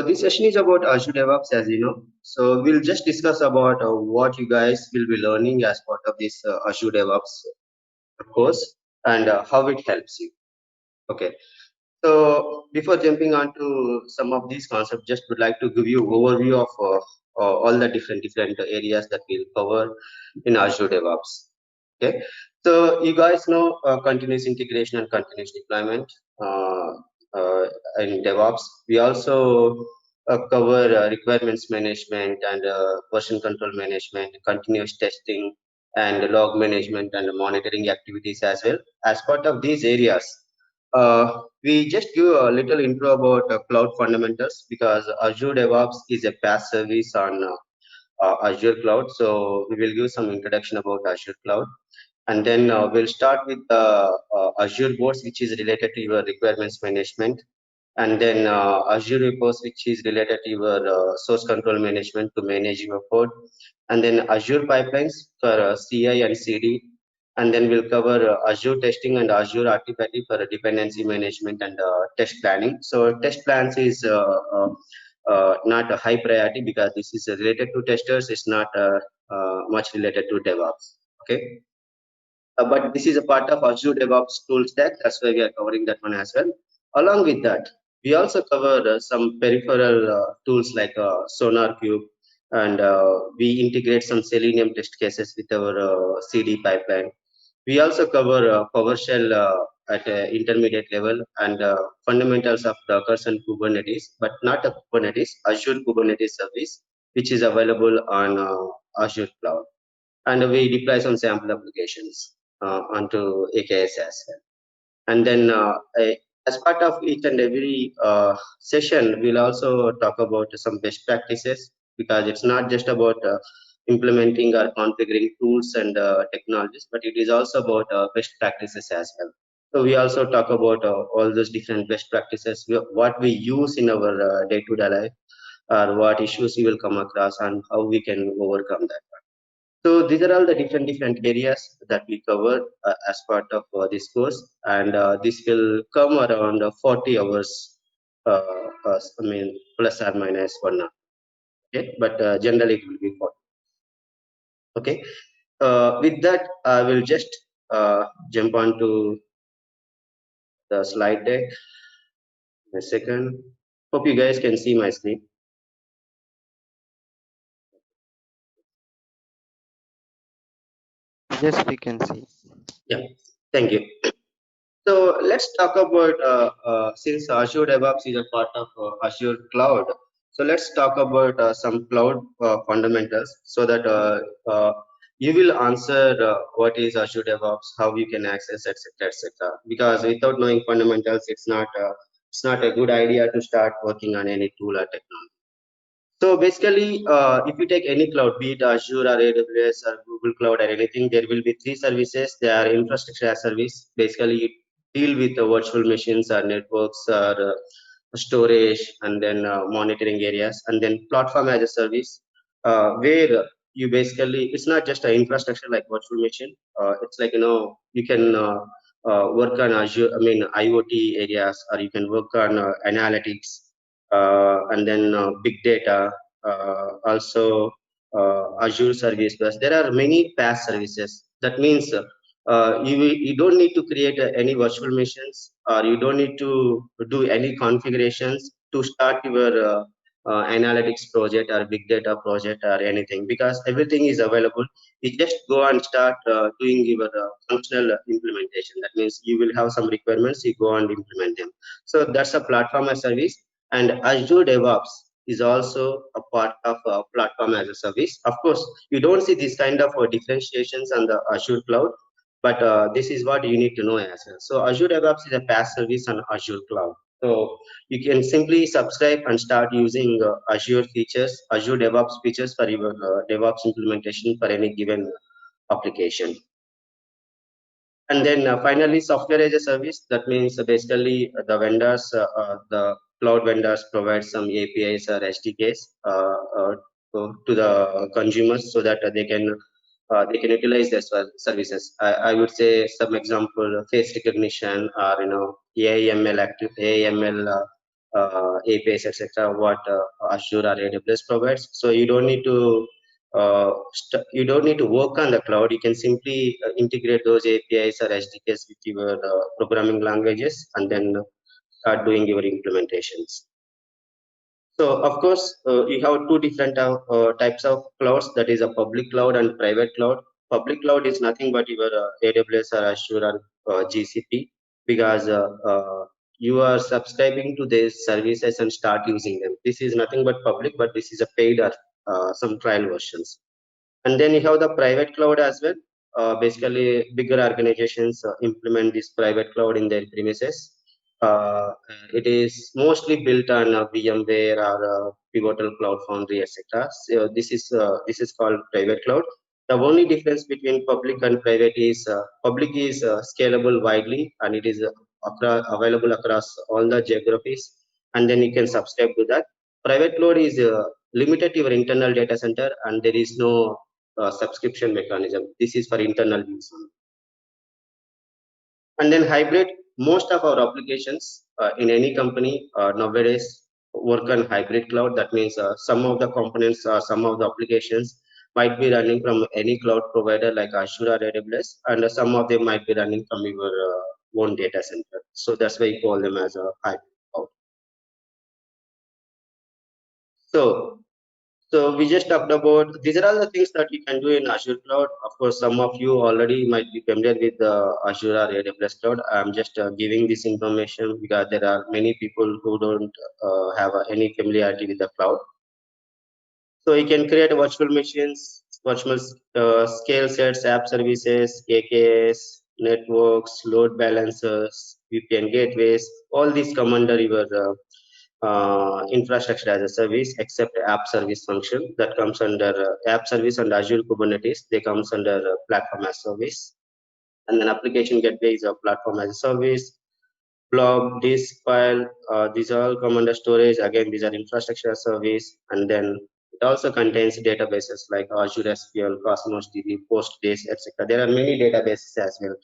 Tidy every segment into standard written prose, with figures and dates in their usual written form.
this session is about Azure DevOps, as you know. So we'll just discuss about what you guys will be learning as part of this Azure DevOps course and how it helps you. Okay. So before jumping on to some of these concepts, just would like to give you overview of all the different areas that we'll cover in Azure DevOps. Okay. So you guys know continuous integration and continuous deployment uh, uh, in DevOps. We also cover requirements management and version control management, continuous testing, and log management and monitoring activities as well. As part of these areas, we just give a little intro about cloud fundamentals because Azure DevOps is a PaaS service on Azure Cloud. So we will give some introduction about Azure Cloud, and then we'll start with Azure Boards, which is related to your requirements management, and then Azure Repos, which is related to your source control management to manage your code, and then Azure Pipelines for CI and CD, and then we'll cover Azure testing and Azure Artifactory for dependency management and test planning. So test plans is not a high priority because this is related to testers. It's not much related to DevOps. Okay. But this is a part of Azure DevOps tool stack. That's why we are covering that one as well. Along with that, we also cover some peripheral tools like SonarQube, and we integrate some Selenium test cases with our CD pipeline. We also cover PowerShell at intermediate level and fundamentals of Docker and Kubernetes, but not a Kubernetes, Azure Kubernetes service, which is available on Azure Cloud. And we deploy some sample applications onto AKS as well. And then as part of each and every session, we'll also talk about some best practices because it's not just about implementing or configuring tools and technologies, but it is also about best practices as well. So we also talk about all those different best practices, what we use in our day-to-day life, or what issues we will come across and how we can overcome that. So these are all the different areas that we cover as part of this course, and this will come around 40 hours. I mean, plus or minus 1 hour. Okay, but generally it will be 40. Okay. With that, I will just jump on to the slide deck. A second. Hope you guys can see my screen. Yes, we can see. Yeah. Thank you. So let's talk about since Azure DevOps is a part of Azure Cloud. So let's talk about some cloud fundamentals so that you will answer what is Azure DevOps, how you can access, etc., etc. Because without knowing fundamentals, it's not a good idea to start working on any tool or technology. So basically, if you take any cloud, be it Azure or AWS or Google Cloud or anything, there will be three services. They are infrastructure as service. Basically, you deal with the virtual machines or networks or storage, and then monitoring areas, and then platform as a service, where you basically, it's not just an infrastructure like virtual machine. It's like, you can work on Azure, I mean, IoT areas, or you can work on analytics, and then big data, also Azure Service Bus. There are many PaaS services. That means you don't need to create any virtual machines, or you don't need to do any configurations to start your analytics project or big data project or anything, because everything is available. You just go and start doing your functional implementation. That means you will have some requirements, you go and implement them. So that's a platform as service. And Azure DevOps is also a part of platform as a service. Of course, you don't see this kind of differentiations on the Azure cloud, but this is what you need to know as well. So Azure DevOps is a PaaS service on Azure cloud. So you can simply subscribe and start using Azure features, Azure DevOps features for your DevOps implementation for any given application. And then finally, software as a service. That means basically the vendors, the cloud vendors provide some APIs or SDKs to the consumers so that they can utilize their services. I would say some example: face recognition, or AML active AML APIs, etc. What Azure or AWS provides. So you don't need to you don't need to work on the cloud. You can simply integrate those APIs or SDKs with your programming languages and then start doing your implementations. So of course, you have two different types of clouds. That is a public cloud and private cloud. Public cloud is nothing but your AWS or Azure or GCP, because you are subscribing to these services and start using them. This is nothing but public, but this is a paid or some trial versions. And then you have the private cloud as well. Basically, bigger organizations implement this private cloud in their premises. Uh, it is mostly built on VMware or Pivotal Cloud Foundry, etc. So this is called private cloud. The only difference between public and private is public is scalable widely, and it is available across all the geographies, and then you can subscribe to that. Private cloud is limited to your internal data center, and there is no subscription mechanism. This is for internal use only. And then hybrid, most of our applications in any company nowadays work on hybrid cloud. That means some of the components or some of the applications might be running from any cloud provider like Azure or AWS, and some of them might be running from your own data center. So that's why we call them as a hybrid cloud. So So we just talked about these are all the things that you can do in Azure Cloud. Of course, some of you already might be familiar with the Azure or AWS Cloud. I'm just giving this information because there are many people who don't have any familiarity with the cloud. So you can create virtual machines, virtual scale sets, app services, AKS, networks, load balancers, VPN gateways. All these come under your infrastructure as a service, except app service function that comes under app service and Azure Kubernetes. They comes under platform as service, and then application gateway is a platform as a service. Blob, disk, file, these are all come under storage. Again, these are infrastructure as service, and then it also contains databases like Azure SQL, Cosmos DB, Postgres, etc. There are many databases as well.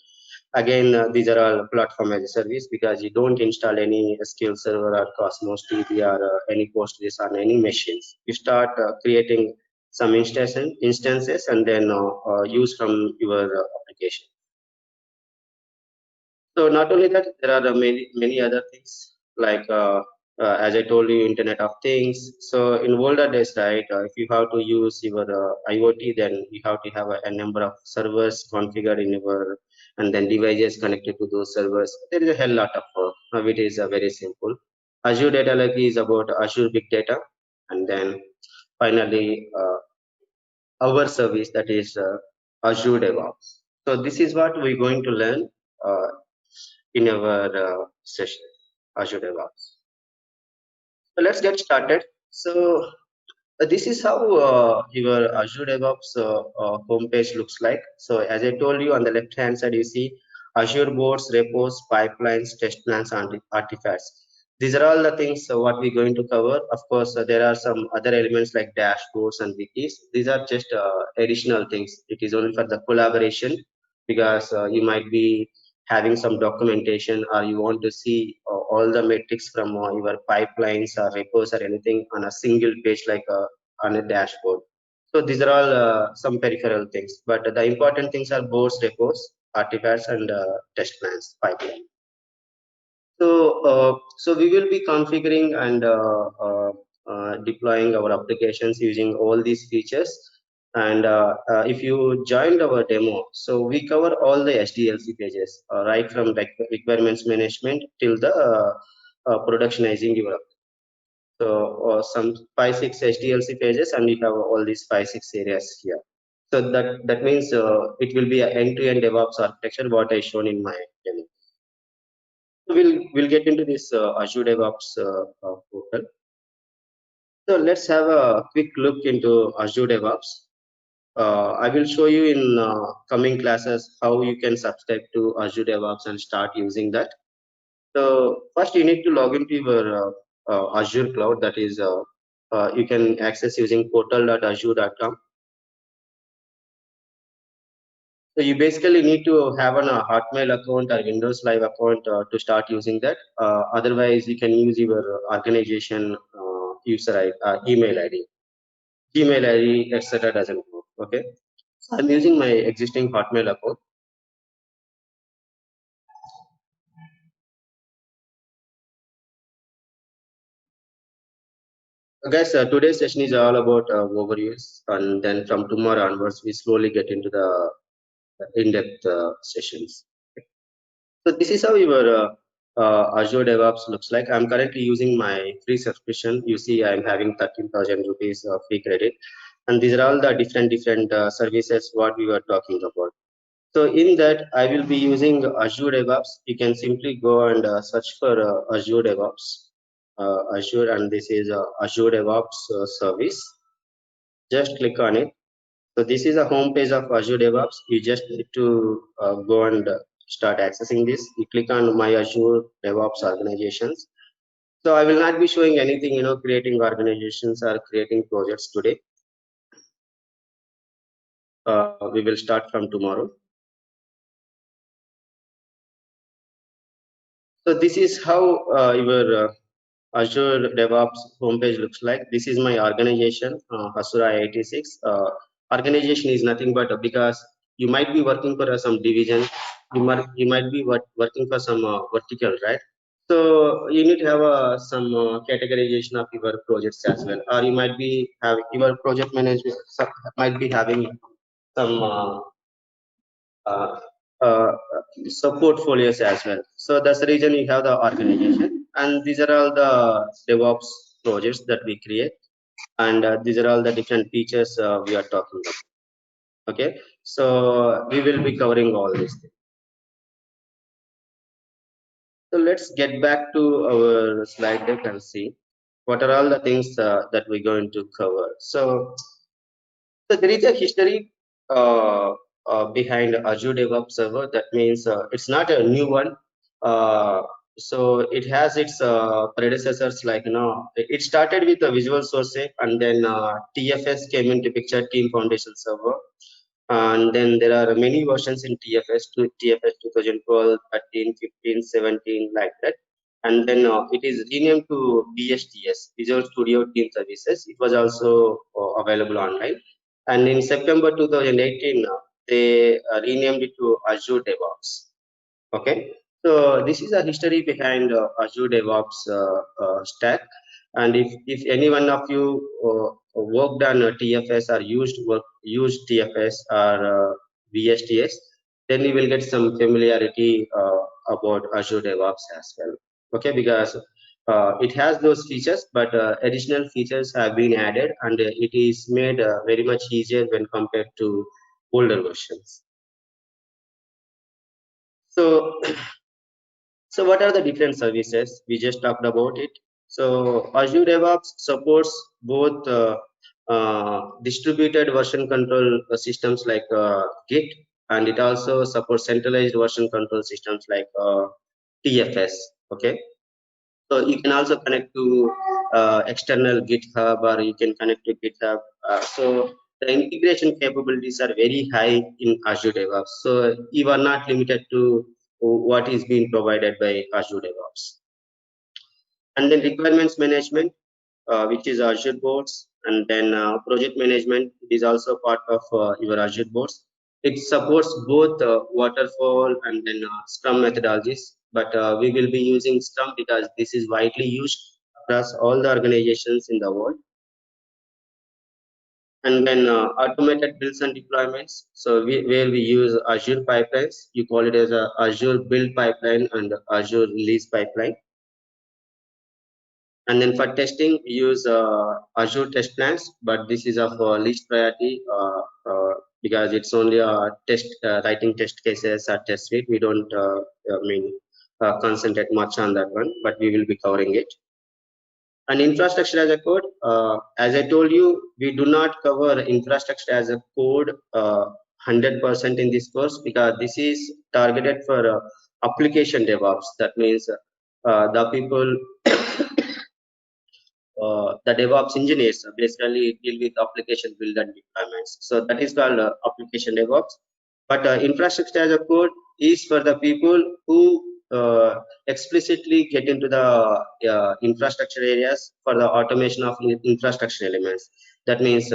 Again, these are all platform as a service because you don't install any SQL Server or Cosmos DB or any Postgres on any machines. You start creating some instances and then use from your application. So not only that, there are many other things like as I told you, Internet of Things. So in older days, right, if you have to use your IoT, then you have to have a number of servers configured in your and then devices connected to those servers. There is a hell lot of work. Now it is very simple. Azure Data Lake is about Azure Big Data, and then finally our service, that is Azure DevOps. So this is what we're going to learn uh, in our session, Azure DevOps. So let's get started. So this is how your Azure DevOps homepage looks like. So as I told you, on the left hand side, you see Azure boards, repos, pipelines, test plans, and artifacts. These are all the things what we're going to cover. Of course, there are some other elements like dashboards and wikis. These are just additional things. It is only for the collaboration, because you might be having some documentation or you want to see all the metrics from your pipelines or repos or anything on a single page like on a dashboard. So these are all some peripheral things, but the important things are boards, repos, artifacts, and test plans pipeline. So we will be configuring and deploying our applications using all these features. And if you joined our demo, so we cover all the SDLC pages, right from like requirements management till the productionizing your. So some 5-6 SDLC pages, and we have all these 5-6 areas here. So that means it will be an end-to-end DevOps architecture, what I shown in my demo. So we'll get into this Azure DevOps portal. So let's have a quick look into Azure DevOps. I will show you in coming classes how you can subscribe to Azure DevOps and start using that. So first you need to log into your Azure cloud. That is, you can access using portal.azure.com. So you basically need to have a Hotmail account or Windows Live account to start using that. Otherwise, you can use your organization email ID. Gmail ID, etc. doesn't work. Okay. So I'm using my existing Hotmail account. So guys, today's session is all about overviews, and then from tomorrow onwards, we slowly get into the in-depth sessions. So this is how your Azure DevOps looks like. I'm currently using my free subscription. You see, I'm having 13,000 rupees free credit, and these are all the different services what we were talking about. So in that, I will be using Azure DevOps. You can simply go and search for Azure DevOps, Azure, and this is Azure DevOps service. Just click on it. So this is a home page of Azure DevOps. You just need to go and start accessing this. You click on My Azure DevOps Organizations. So I will not be showing anything, creating organizations or creating projects today. We will start from tomorrow. So this is how your Azure DevOps homepage looks like. This is my organization, Hasura 86. Organization is nothing but because you might be working for some division, you might be working for some vertical, right? So you need to have some categorization of your projects as well, or you might be having your project management might be having some uh, uh, so portfolios as well. So that's the reason we have the organization, and these are all the DevOps projects that we create, and these are all the different features we are talking about. Okay, so we will be covering all these things. So let's get back to our slide deck and see what are all the things that we're going to cover. So there is a history behind Azure DevOps Server. That means it's not a new one. Uh, so it has its predecessors. Like it started with a Visual Source, and then TFS came into picture, Team Foundation Server, and then there are many versions in TFS to TFS 2012, 13, 15, 17, like that. And then it is renamed to VSTS, Visual Studio Team Services. It was also available online. And in September 2018, they renamed it to Azure DevOps. Okay, so this is a history behind Azure DevOps stack. And if any one of you worked on TFS or used TFS or VSTS, then you will get some familiarity about Azure DevOps as well. Okay, because it has those features, but additional features have been added, and it is made very much easier when compared to older versions. So So what are the different services? We just talked about it. So Azure DevOps supports both distributed version control systems like Git, and it also supports centralized version control systems like TFS. Okay, so you can also connect to external GitHub, or you can connect to GitHub. So the integration capabilities are very high in Azure DevOps. So you are not limited to what is being provided by Azure DevOps. And then requirements management, which is Azure boards, and then project management is also part of your Azure boards. It supports both waterfall and then Scrum methodologies, but we will be using Scrum because this is widely used across all the organizations in the world. And then automated builds and deployments. So where we use Azure pipelines, you call it as a Azure build pipeline and Azure release pipeline. And then for testing, we use Azure test plans, but this is of least priority because it's only a test writing test cases or test suite. We don't concentrate much on that one, but we will be covering it. And infrastructure as a code, as I told you, we do not cover infrastructure as a code 100% in this course because this is targeted for application DevOps. That means the people the DevOps engineers basically deal with application build and deployments. So that is called application DevOps. But infrastructure as a code is for the people who explicitly get into the infrastructure areas for the automation of infrastructure elements. That means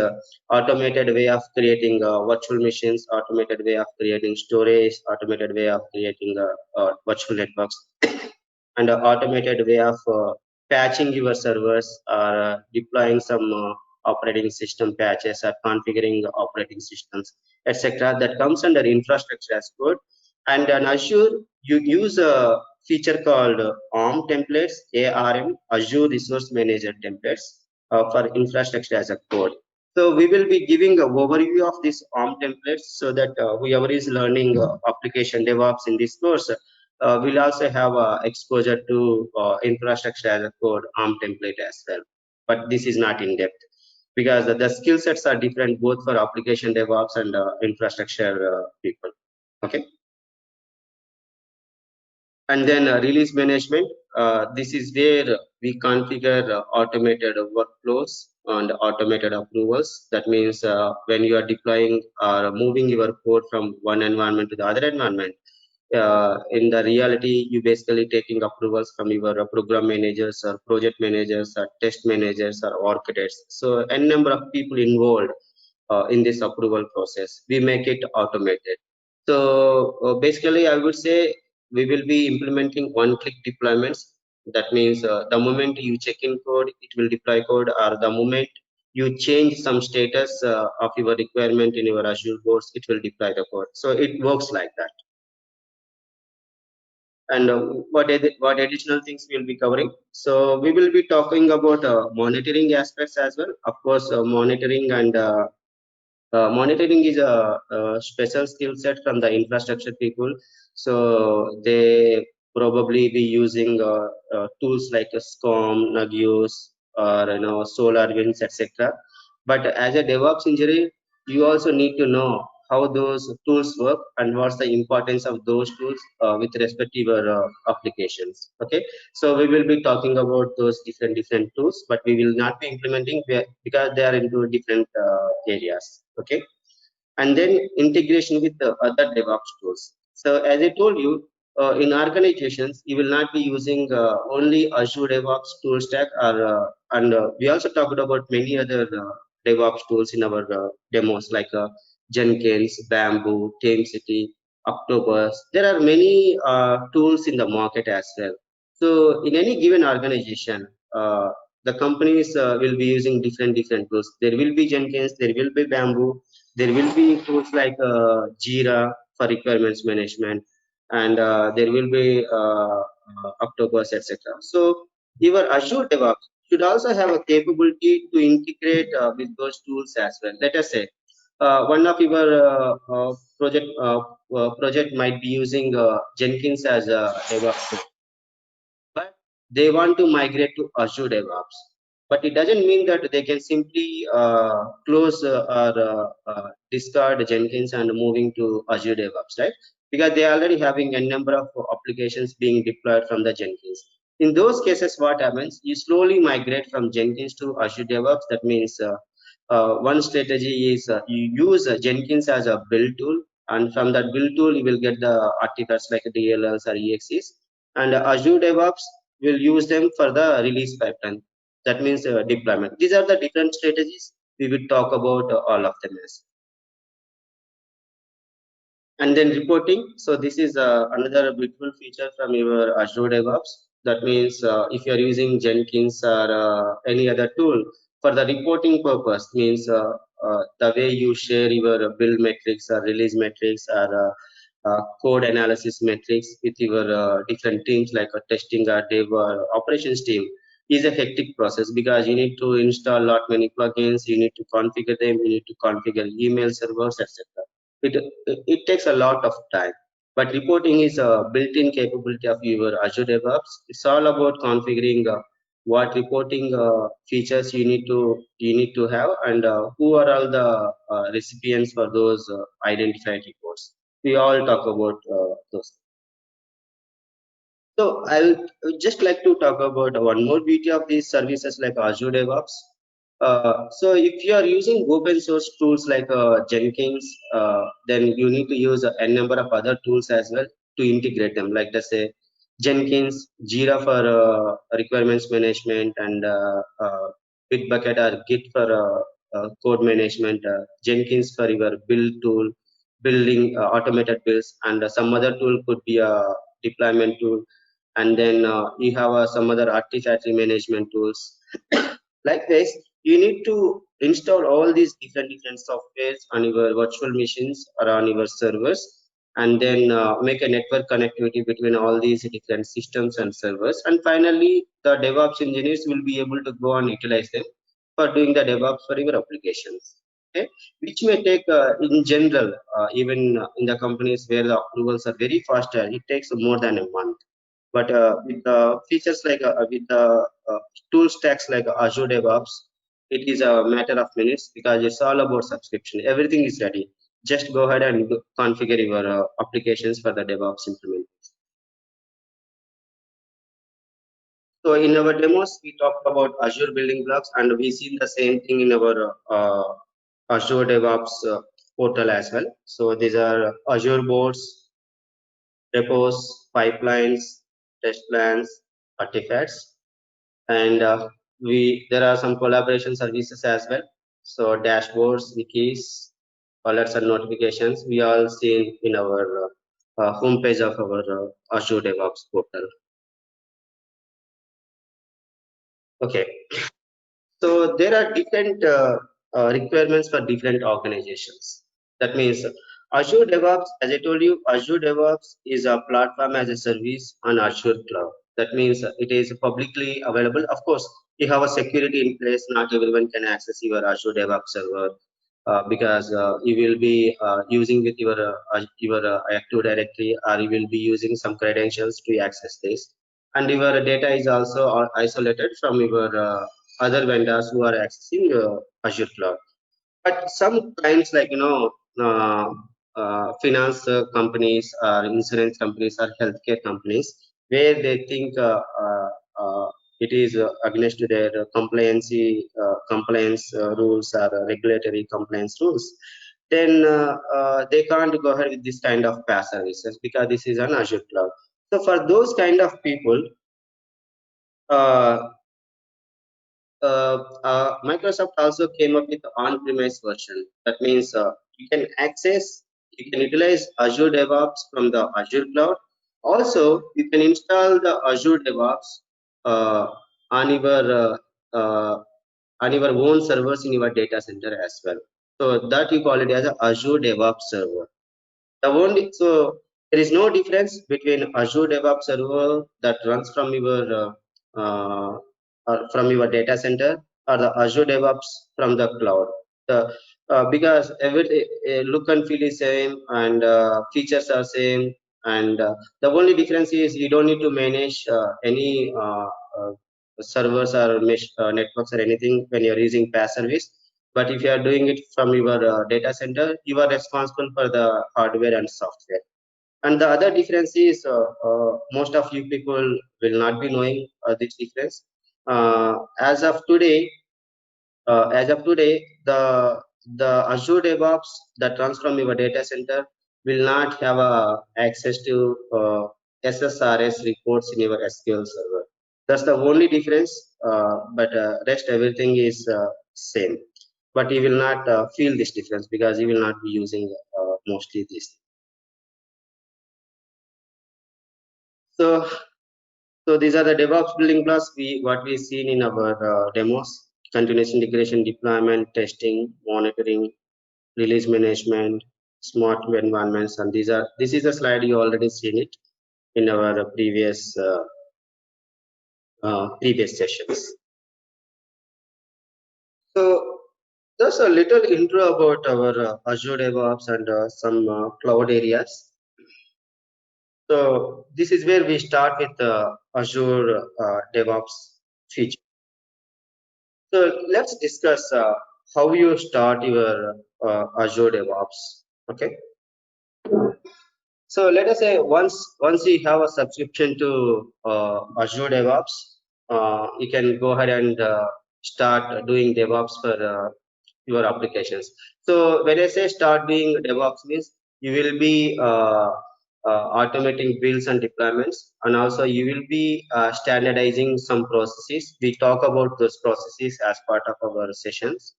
automated way of creating virtual machines, automated way of creating storage, automated way of creating virtual networks, and an automated way of patching your servers or deploying some operating system patches or configuring the operating systems, etc. That comes under infrastructure as code. And on Azure, you use a feature called ARM templates, ARM, Azure Resource Manager templates for infrastructure as a code. So we will be giving an overview of these ARM templates so that whoever is learning application DevOps in this course we'll also have exposure to infrastructure as a code ARM template as well. But this is not in depth because the skill sets are different both for application DevOps and infrastructure people. Okay. And then release management. This is where we configure automated workflows and automated approvals. That means when you are deploying or moving your code from one environment to the other environment, in the reality, you basically taking approvals from your program managers or project managers or test managers or architects. So a number of people involved in this approval process. We make it automated. So basically, I would say we will be implementing one-click deployments. That means the moment you check in code, it will deploy code, or the moment you change some status of your requirement in your Azure boards, it will deploy the code. So it works like that. And what additional things we'll be covering? So we will be talking about monitoring aspects as well. Of course, monitoring is a special skill set from the infrastructure people. So they probably be using tools like SCOM, Nagios, or SolarWinds, etc. But as a DevOps engineer, you also need to know how those tools work and what's the importance of those tools with respect to your applications. Okay, so we will be talking about those different tools, but we will not be implementing because they are into different areas. Okay, and then integration with the other DevOps tools. So as I told you, in organizations, you will not be using only Azure DevOps tool stack, and we also talked about many other DevOps tools in our demos like Jenkins, Bamboo, TameCity, Octopus. There are many tools in the market as well. So in any given organization, the companies will be using different tools. There will be Jenkins, there will be Bamboo, there will be tools like Jira for requirements management, and there will be Octopus, etc. So your Azure DevOps should also have a capability to integrate with those tools as well. Let us say one of your project might be using Jenkins as a DevOps tool, but they want to migrate to Azure DevOps. But it doesn't mean that they can simply close or discard Jenkins and moving to Azure DevOps, right? Because they are already having a number of applications being deployed from the Jenkins. In those cases, what happens? You slowly migrate from Jenkins to Azure DevOps. That means one strategy is you use Jenkins as a build tool, and from that build tool, you will get the artifacts like DLLs or EXEs, and Azure DevOps will use them for the release pipeline. That means deployment. These are the different strategies. We will talk about all of them. And then reporting. So this is another beautiful feature from your Azure DevOps. That means if you are using Jenkins or any other tool for the reporting purpose, means the way you share your build metrics or release metrics or code analysis metrics with your different teams like a testing or dev or operations team is a hectic process because you need to install lot many plugins, you need to configure them, you need to configure email servers, etc. It takes a lot of time. But reporting is a built-in capability of your Azure DevOps. It's all about configuring what reporting features you need to have and who are all the recipients for those identified reports. We all talk about those. So I'll just like to talk about one more beauty of these services like Azure DevOps. So if you are using open source tools like Jenkins, then you need to use a number of other tools as well to integrate them. Like let's say Jenkins, Jira for requirements management, and Bitbucket or Git for code management. Jenkins for your build tool, building automated builds, and some other tool could be a deployment tool. And then you have some other artifact management tools. Likewise, you need to install all these different softwares on your virtual machines or on your servers, and then make a network connectivity between all these different systems and servers. And finally, the DevOps engineers will be able to go and utilize them for doing the DevOps for your applications. Okay, which may take in general, even in the companies where the approvals are very fast, it takes more than a month. But with the features like with the tool stacks like Azure DevOps, it is a matter of minutes because it's all about subscription. Everything is ready. Just go ahead and configure your applications for the DevOps implementation. So in our demos, we talked about Azure building blocks, and we see the same thing in our Azure DevOps portal as well. So these are Azure boards, repos, pipelines, test plans, artifacts, and we there are some collaboration services as well. So dashboards, wikis, alerts and notifications we all see in our homepage of our Azure DevOps portal. Okay, so there are different requirements for different organizations. That means Azure DevOps, as I told you, Azure DevOps is a platform as a service on Azure Cloud. That means it is publicly available. Of course, you have a security in place. Not everyone can access your Azure DevOps server because you will be using with your Active Directory, or you will be using some credentials to access this. And your data is also isolated from your other vendors who are accessing Azure Cloud. But some clients like finance companies or insurance companies or healthcare companies where they think it is against their compliance rules or regulatory compliance rules, then they can't go ahead with this kind of PaaS services because this is an Azure cloud. So for those kind of people, uh, Microsoft also came up with on-premise version. That means you can utilize Azure DevOps from the Azure cloud. Also, you can install the Azure DevOps uh, on your uh, uh, on your own servers in your data center as well. So that you call it as a Azure DevOps server. The only so there is no difference between Azure DevOps server that runs from your or from your data center or the Azure DevOps from the cloud. The because every look and feel is same and features are same, and the only difference is you don't need to manage any servers or mesh networks or anything when you're using PaaS service. But if you are doing it from your data center, you are responsible for the hardware and software. And the other difference is most of you people will not be knowing this difference. As of today, the Azure DevOps that runs from your data center will not have access to SSRS reports in your SQL server. That's the only difference. But rest everything is same. But you will not feel this difference because you will not be using mostly this. So So these are the DevOps building blocks what we seen in our demos: continuous integration, deployment, testing, monitoring, release management, smart environments, and this is a slide you already seen it in our previous sessions. So just a little intro about our Azure DevOps and some cloud areas. So this is where we start with Azure DevOps feature. So let's discuss how you start your Azure DevOps. Okay. So let us say once you have a subscription to Azure DevOps, you can go ahead and start doing DevOps for your applications. So when I say start doing DevOps means you will be automating builds and deployments, and also you will be standardizing some processes. We talk about those processes as part of our sessions.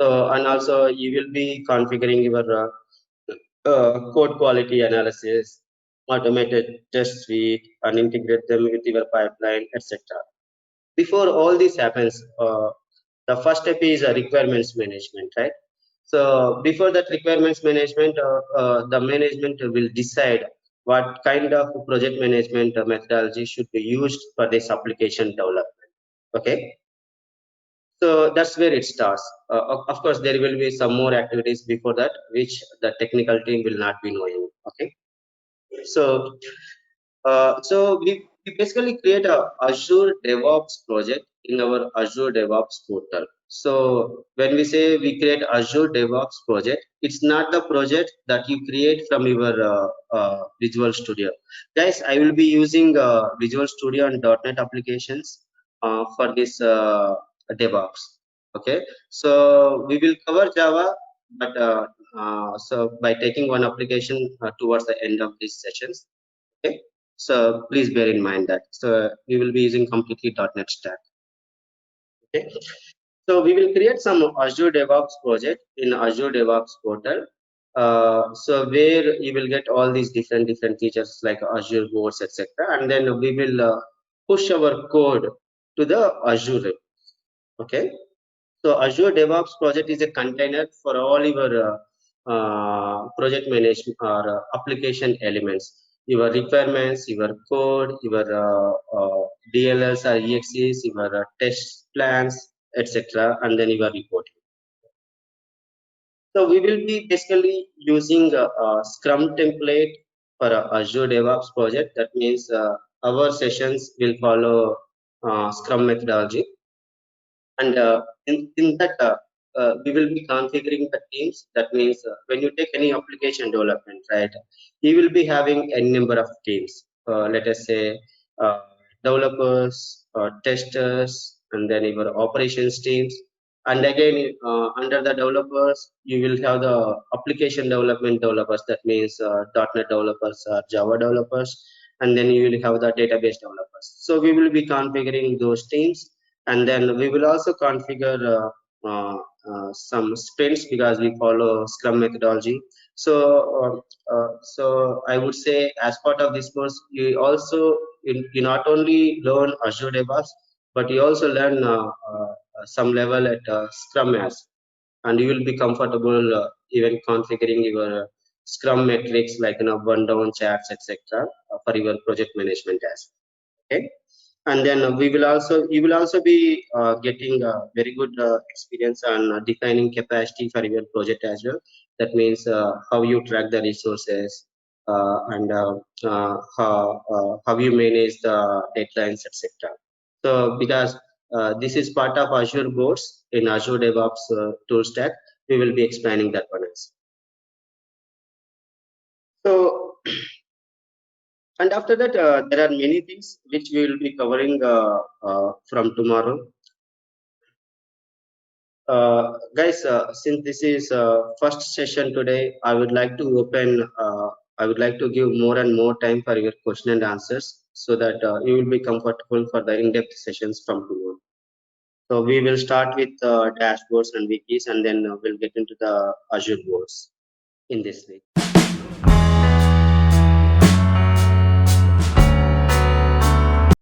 So and also you will be configuring your code quality analysis, automated test suite, and integrate them with your pipeline, etc. Before all this happens, the first step is requirements management, right? So before that requirements management, the management will decide what kind of project management methodology should be used for this application development. Okay, so that's where it starts. Of course, there will be some more activities before that, which the technical team will not be knowing. Okay, so we basically create a Azure DevOps project in our Azure DevOps portal. So when we say we create Azure DevOps project, it's not the project that you create from your Visual Studio. Guys, I will be using Visual Studio and .NET applications for this DevOps. Okay, so we will cover Java, but so by taking one application towards the end of these sessions. Okay, so please bear in mind that. So we will be using completely .NET Stack. Okay, so we will create some Azure DevOps project in Azure DevOps portal. So where you will get all these different features like Azure boards, etc. And then we will push our code to the Azure. Okay, so Azure DevOps project is a container for all your project management or application elements, your requirements, your code, your DLLs or EXEs, your test plans, etc., and then your reporting. So we will be basically using a Scrum template for Azure DevOps project. That means our sessions will follow Scrum methodology, and in that we will be configuring the teams. That means when you take any application development, right, you will be having a number of teams, let us say uh, developers, testers, and then your operations teams. And again, under the developers you will have the application development developers. That means .NET developers or Java developers, and then you will have the database developers. So we will be configuring those teams, and then we will also configure some sprints because we follow Scrum methodology. So so I would say as part of this course you also you not only learn Azure DevOps, but you also learn some level at Scrum as, and you will be comfortable even configuring your Scrum metrics like burn down charts, etc., for your project management as. Okay, and then we will also you will also be getting a very good experience on defining capacity for your project as well. That means how you track the resources, and how you manage the deadlines, etc. So because this is part of Azure boards in Azure DevOps tool stack, we will be expanding that one as. So and after that there are many things which we will be covering from tomorrow. Guys, since this is first session today, I would like to give more and more time for your question and answers so that you will be comfortable for the in-depth sessions from tomorrow. So we will start with dashboards and wikis, and then we'll get into the Azure boards in this week.